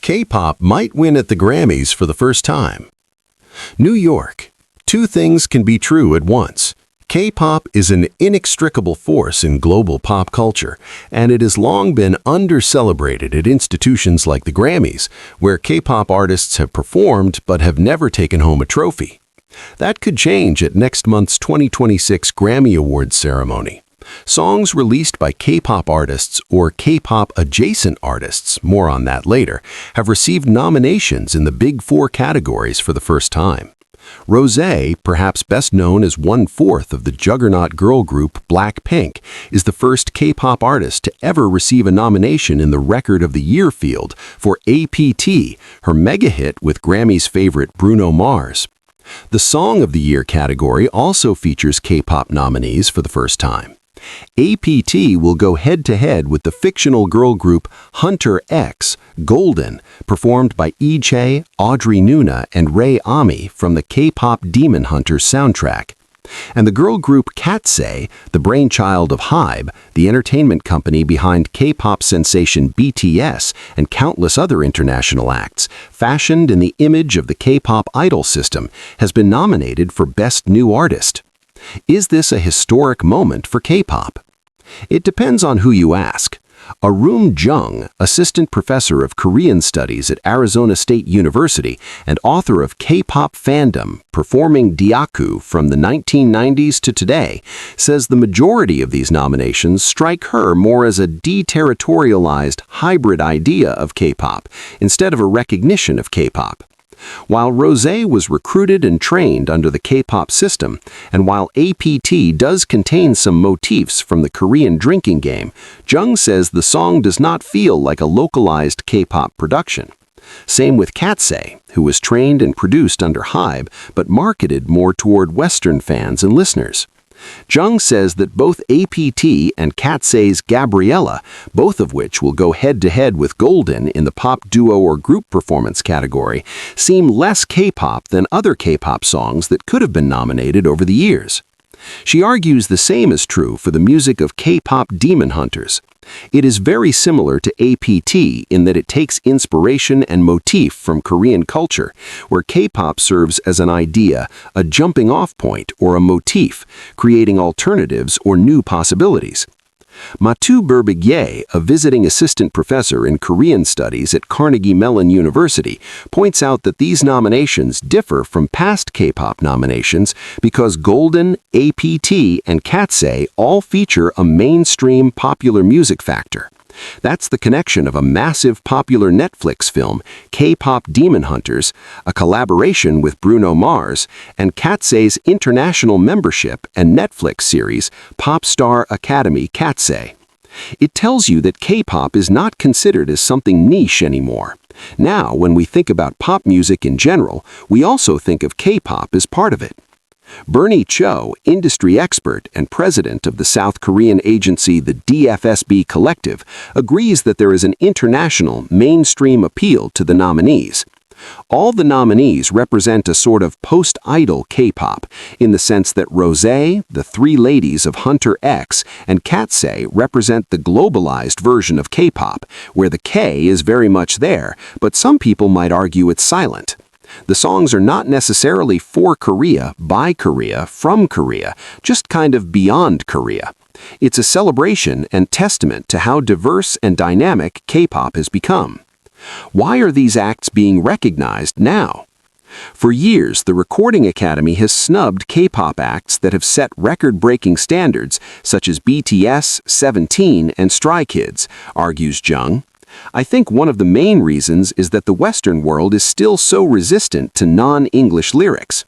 K-pop might win at the Grammys for the first time. New York. Two things can be true at once. K-pop is an inextricable force in global pop culture, and it has long been under-celebrated at institutions like the Grammys, where K-pop artists have performed but have never taken home a trophy. That could change at next month's 2026 Grammy Awards ceremony. Songs released by K-pop artists or K-pop adjacent artists, more on that later, have received nominations in the Big Four categories for the first time. Rosé, perhaps best known as one-fourth of the juggernaut girl group Blackpink, is the first K-pop artist to ever receive a nomination in the Record of the Year field for APT, her mega hit with Grammy's favorite Bruno Mars. The Song of the Year category also features K-pop nominees for the first time. APT will go head-to-head with the fictional girl group Hunter X, Golden, performed by Lee, Audrey Nuna, and Ray Ami from the K-pop Demon Hunters soundtrack. And the girl group Katseye, the brainchild of HYBE, the entertainment company behind K-pop sensation BTS and countless other international acts, fashioned in the image of the K-pop idol system, has been nominated for Best New Artist. Is this a historic moment for K-pop? It depends on who you ask. Arum Jung, assistant professor of Korean studies at Arizona State University and author of K-pop Fandom, Performing Diaku from the 1990s to today, says the majority of these nominations strike her more as a deterritorialized hybrid idea of K-pop instead of a recognition of K-pop. While Rosé was recruited and trained under the K-pop system, and while APT does contain some motifs from the Korean drinking game, Jung says the song does not feel like a localized K-pop production. Same with Katseye, who was trained and produced under HYBE, but marketed more toward Western fans and listeners. Jung says that both APT and Katseye's Gabriella, both of which will go head-to-head with Golden in the pop duo or group performance category, seem less K-pop than other K-pop songs that could have been nominated over the years. She argues the same is true for the music of K-pop Demon Hunters. It is very similar to APT in that it takes inspiration and motif from Korean culture, where K-pop serves as an idea, a jumping-off point, or a motif, creating alternatives or new possibilities. Matu Berbigye, a visiting assistant professor in Korean studies at Carnegie Mellon University, points out that these nominations differ from past K-pop nominations because Golden, APT, and Katseye all feature a mainstream popular music factor. That's the connection of a massive popular Netflix film, K-pop Demon Hunters, a collaboration with Bruno Mars, and Katseye's international membership and Netflix series, Pop Star Academy Katseye. It tells you that K-pop is not considered as something niche anymore. Now, when we think about pop music in general, we also think of K-pop as part of it. Bernie Cho, industry expert and president of the South Korean agency the DFSB Collective, agrees that there is an international, mainstream appeal to the nominees. All the nominees represent a sort of post-idol K-pop, in the sense that Rosé, the three ladies of Hunter X, and Katseye represent the globalized version of K-pop, where the K is very much there, but some people might argue it's silent. The songs are not necessarily for Korea, by Korea, from Korea, just kind of beyond Korea. It's a celebration and testament to how diverse and dynamic K-pop has become. Why are these acts being recognized now? For years, the Recording Academy has snubbed K-pop acts that have set record-breaking standards, such as BTS, 17, and Stray Kids, argues Jung. I think one of the main reasons is that the Western world is still so resistant to non-English lyrics.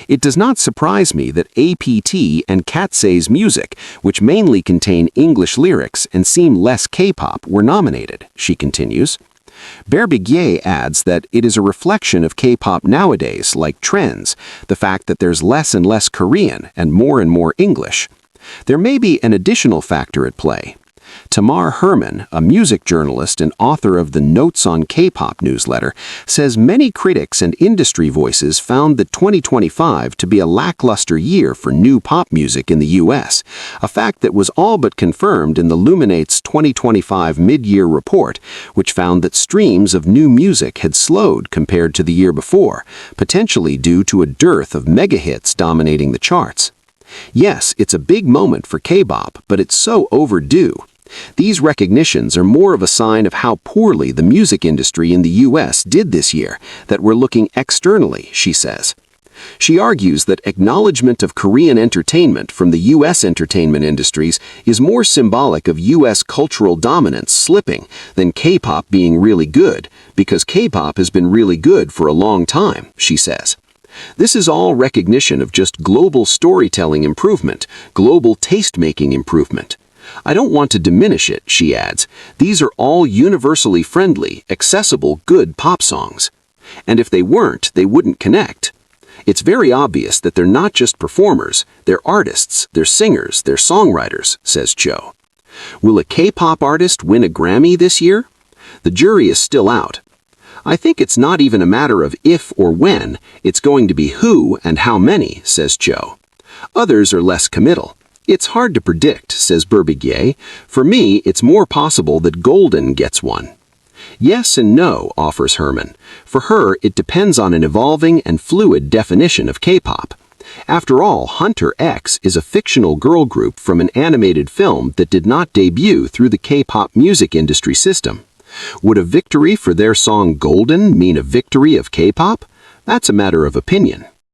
It does not surprise me that APT and Katseye's music, which mainly contain English lyrics and seem less K-pop, were nominated, she continues. Berbigye adds that it is a reflection of K-pop nowadays, like trends, the fact that there's less and less Korean and more English. There may be an additional factor at play. Tamar Herman, a music journalist and author of the Notes on K-pop newsletter, says many critics and industry voices found that 2025 to be a lackluster year for new pop music in the U.S., a fact that was all but confirmed in the Luminate's 2025 mid-year report, which found that streams of new music had slowed compared to the year before, potentially due to a dearth of mega-hits dominating the charts. Yes, it's a big moment for K-pop, but it's so overdue. These recognitions are more of a sign of how poorly the music industry in the U.S. did this year that we're looking externally, she says. She argues that acknowledgement of Korean entertainment from the U.S. entertainment industries is more symbolic of U.S. cultural dominance slipping than K-pop being really good, because K-pop has been really good for a long time, she says. This is all recognition of just global storytelling improvement, global taste-making improvement. I don't want to diminish it, she adds. These are all universally friendly, accessible, good pop songs. And if they weren't, they wouldn't connect. It's very obvious that they're not just performers, they're artists, they're singers, they're songwriters, says Cho. Will a K-pop artist win a Grammy this year? The jury is still out. I think it's not even a matter of if or when, it's going to be who and how many, says Cho. Others are less committal. It's hard to predict, says Berbiguier. For me, it's more possible that Golden gets one. Yes and no, offers Herman. For her, it depends on an evolving and fluid definition of K-pop. After all, Hunter X is a fictional girl group from an animated film that did not debut through the K-pop music industry system. Would a victory for their song Golden mean a victory of K-pop? That's a matter of opinion.